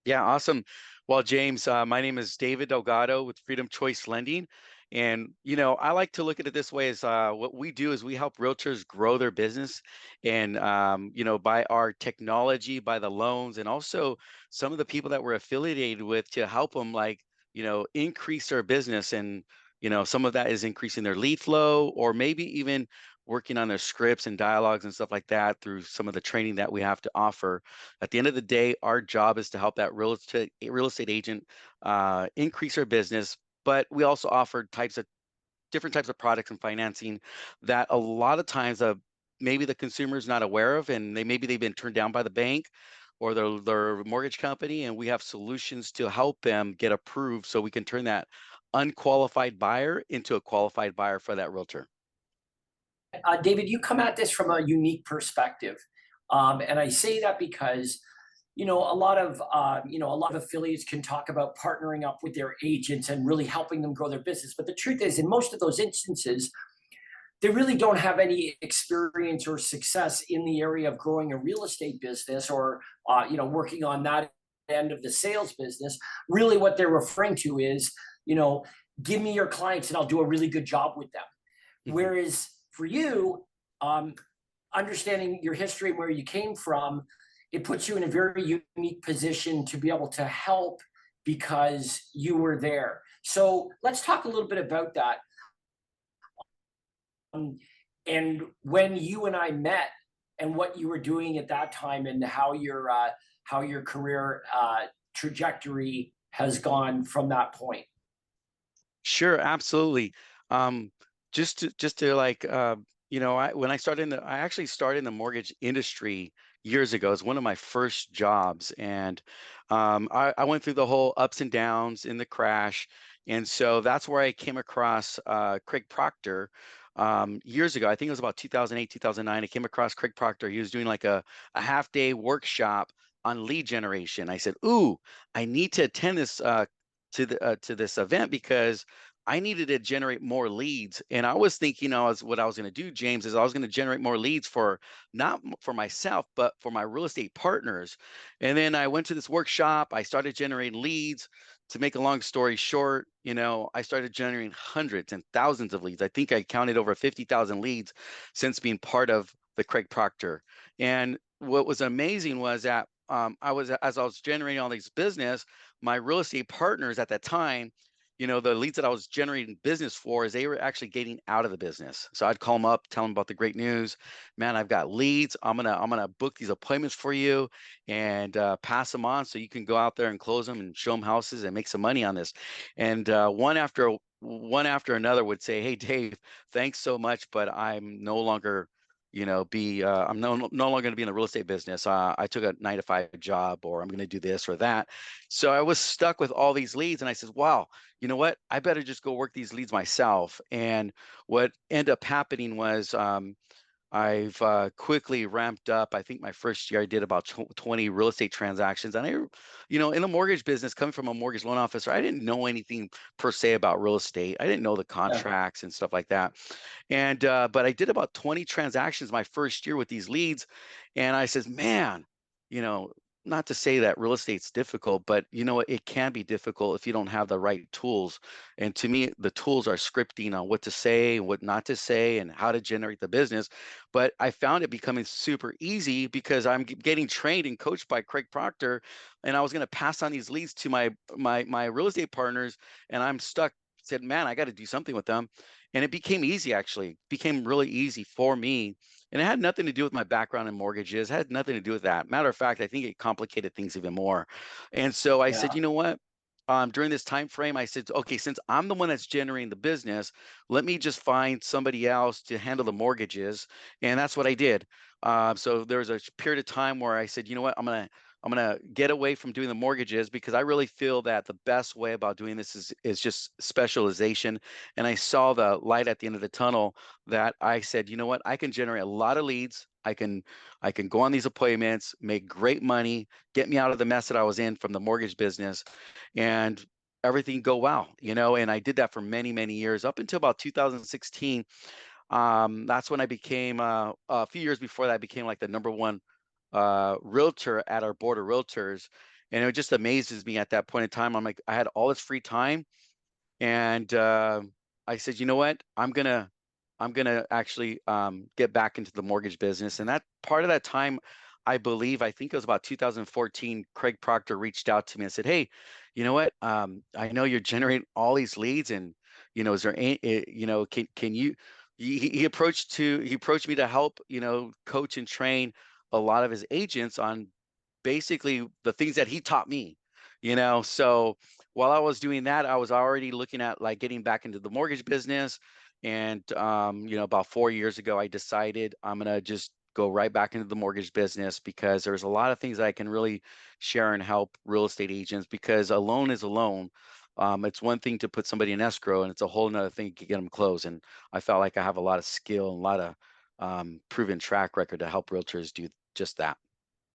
Yeah, awesome. Well, James, my name is David Delgado with Freedom Choice Lending. And, I like to look at it this way as what we do is we help realtors grow their business and, by our technology, by the loans, and also some of the people that we're affiliated with to help them increase their business. And, some of that is increasing their lead flow or maybe even working on their scripts and dialogues and stuff like that through some of the training that we have to offer. At the end of the day, our job is to help that real estate agent increase their business. But we also offer different types of products and financing that a lot of times maybe the consumer is not aware of, and maybe they've been turned down by the bank or their mortgage company, and we have solutions to help them get approved so we can turn that unqualified buyer into a qualified buyer for that realtor. David, you come at this from a unique perspective, and I say that because a lot of affiliates can talk about partnering up with their agents and really helping them grow their business. But the truth is, in most of those instances, they really don't have any experience or success in the area of growing a real estate business or working on that end of the sales business. Really, what they're referring to is, you know, give me your clients and I'll do a really good job with them. Mhm. Whereas for you, um, understanding your history and where you came from, it puts you in a very unique position to be able to help because you were there. So let's talk a little bit about that. Um, and when you and I met, and what you were doing at that time, and how your career trajectory has gone from that point. Sure, absolutely. Um, just to like when I actually started in the mortgage industry years ago. It's one of my first jobs, and I went through the whole ups and downs in the crash, and so that's where I came across Craig Proctor years ago. I think it was about 2008, 2009. I came across Craig Proctor. He was doing like a half day workshop on lead generation. I said, "Ooh, I need to attend this to this event because I needed to generate more leads." And I was thinking, what I was going to do, James, is I was going to generate more leads for not for myself, but for my real estate partners. And then I went to this workshop. I started generating leads. To make a long story short, I started generating hundreds and thousands of leads. I think I counted over 50,000 leads since being part of the Craig Proctor. And what was amazing was that as I was generating all these business, my real estate partners at that time, the leads that I was generating business for is they were actually getting out of the business. So I'd call them up, tell them about the great news. Man, I've got leads. I'm gonna book these appointments for you and pass them on so you can go out there and close them and show them houses and make some money on this. And one after another would say, "Hey, Dave, thanks so much, but I'm no longer." I'm no longer going to be in the real estate business. I took a 9 to 5 job, or I'm going to do this or that. So I was stuck with all these leads, and I said, "Wow, you know what? I better just go work these leads myself." And what ended up happening was I've quickly ramped up. I think my first year I did about 20 real estate transactions. And in the mortgage business, coming from a mortgage loan officer, I didn't know anything per se about real estate. I didn't know the Yeah. contracts and stuff like that. And but I did about 20 transactions my first year with these leads. And I says, man, you know, not to say that real estate's difficult, but it can be difficult if you don't have the right tools. And to me, the tools are scripting on what to say, what not to say, and how to generate the business. But I found it becoming super easy because I'm getting trained and coached by Craig Proctor, and I was going to pass on these leads to my real estate partners, and I'm stuck. Said, man, I got to do something with them, and it became easy. Actually, became really easy for me, and it had nothing to do with my background in mortgages. It had nothing to do with that. Matter of fact, I think it complicated things even more. And so I said, Yeah. you know what? During this time frame, I said, okay, since I'm the one that's generating the business, let me just find somebody else to handle the mortgages, and that's what I did. So there was a period of time where I said, you know what, I'm gonna get away from doing the mortgages because I really feel that the best way about doing this is just specialization. And I saw the light at the end of the tunnel that I said, you know what, I can generate a lot of leads. I can go on these appointments, make great money, get me out of the mess that I was in from the mortgage business, and everything go well. And I did that for many, many years up until about 2016. That's when I became a few years before that I became like the number one realtor at our board of realtors. And it just amazes me at that point in time. I'm like, I had all this free time, and I said, you know what? I'm gonna actually get back into the mortgage business. And that part of that time, I think it was about 2014. Craig Proctor reached out to me and said, "Hey, you know what? I know you're generating all these leads, and is there any, can you?" He approached me to help, coach and train a lot of his agents on basically the things that he taught me, So while I was doing that, I was already looking at like getting back into the mortgage business. And about 4 years ago, I decided I'm gonna just go right back into the mortgage business because there's a lot of things that I can really share and help real estate agents, because a loan is a loan. It's one thing to put somebody in escrow, and it's a whole nother thing to get them closed. And I felt like I have a lot of skill and a lot of proven track record to help realtors do just that.